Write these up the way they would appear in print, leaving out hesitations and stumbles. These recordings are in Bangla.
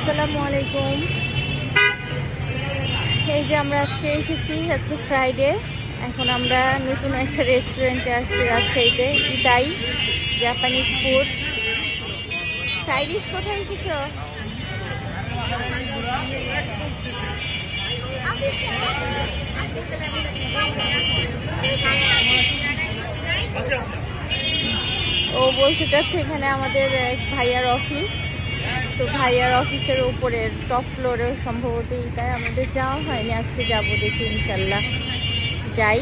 আসসালামু আলাইকুম। এই যে আমরা আজকে এসেছি, আজকে ফ্রাইডে। এখন আমরা নতুন একটা রেস্টুরেন্টে আসছি রাজশাহীতে, ইতাই জাপানিজ ফুড। সাইরিশ কোথায় এসেছো? ও বলতে চাচ্ছে এখানে আমাদের ভাইয়ার অফিস, তো ভাইয়ার অফিসের উপরের টপ ফ্লোরে সম্ভবত তাই আমাদের যাওয়া হয়নি, আজকে যাব, দেখি ইনশাল্লাহ যাই।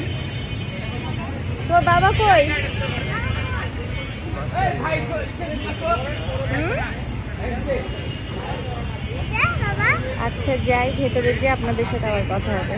তোর বাবা কই? আচ্ছা যাই, ভেতরে যে আপনাদের সাথে আবার কথা হবে।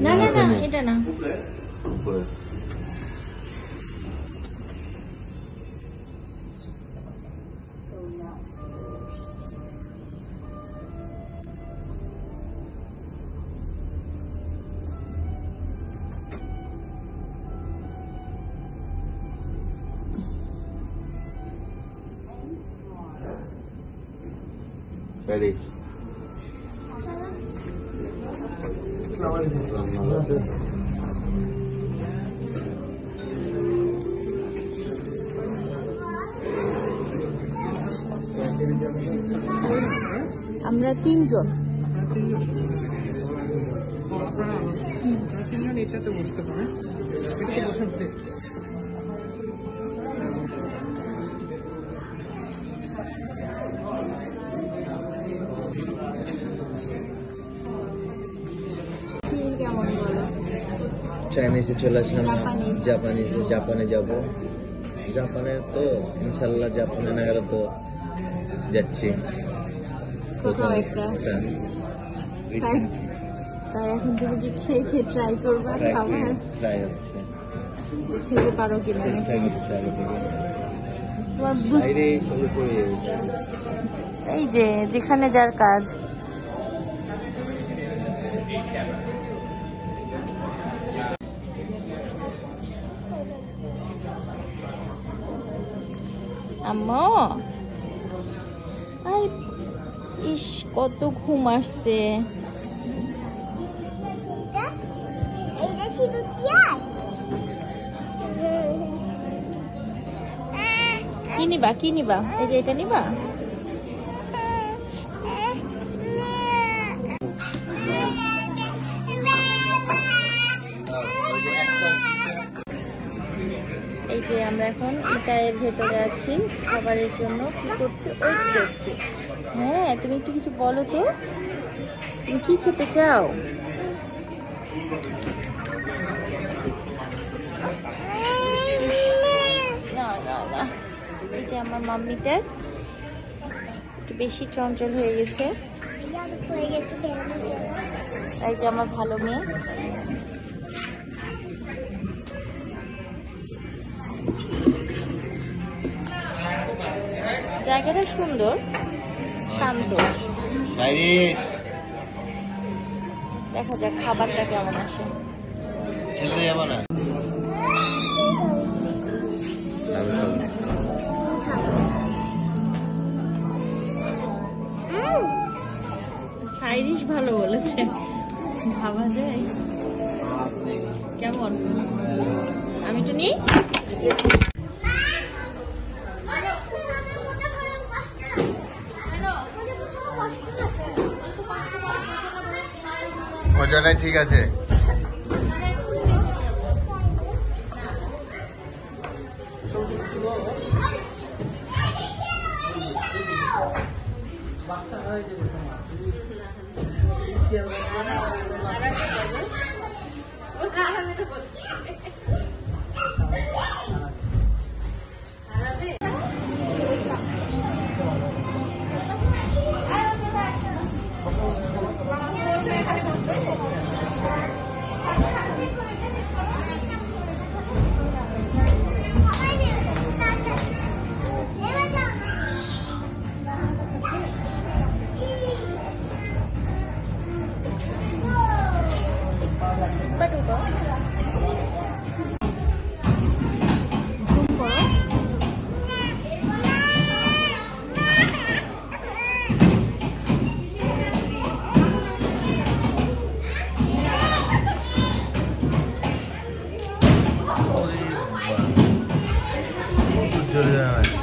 না না না, এটা না। Ready. আমরা তিনজন। এটাতে বসতে পারে, এটাতে বসার প্লেস। কেমন বলো? চাইনিজে চলে আসলাম, জাপানে যাব। জাপানের তো ইনশাল্লাহ জাপানে না গেলে তো যাচ্ছি তাই এখন তুমি কি খেয়ে খেয়ে ট্রাই করবা খাবার? ট্রাই হচ্ছে, খেতে পারো কিনা চেষ্টা করছি আগে থেকে। তোমার বাইরে সবে পড়ে যাচ্ছে। এই যে যেখানে যার কাজ। আম্মা ইস কত ঘুম আসছে। কি নিবা কি নিবা? এই যে এটা নিবা? এই যে আমরা এখন ইতাইয়ের ভেতরে আছি, খাবারের জন্য কি করছি, ওয়েট করছি। হ্যাঁ তুমি একটু কিছু বলো তো, তুমি কি খেতে চাও? না না না, এই যে আমার মাম্মিটা একটু বেশি চঞ্চল হয়ে গেছে। এই যে আমার ভালো মেয়ে। জায়গাটা সুন্দর, শান্ত। দেখা যাক খাবারটা কেমন আসে। খেলতে যাবো না? সাইরিশ ভালো বলেছে, ভাবা যায়। কেমন? আমি তো নিই। মজা নাই, ঠিক আছে। জোরে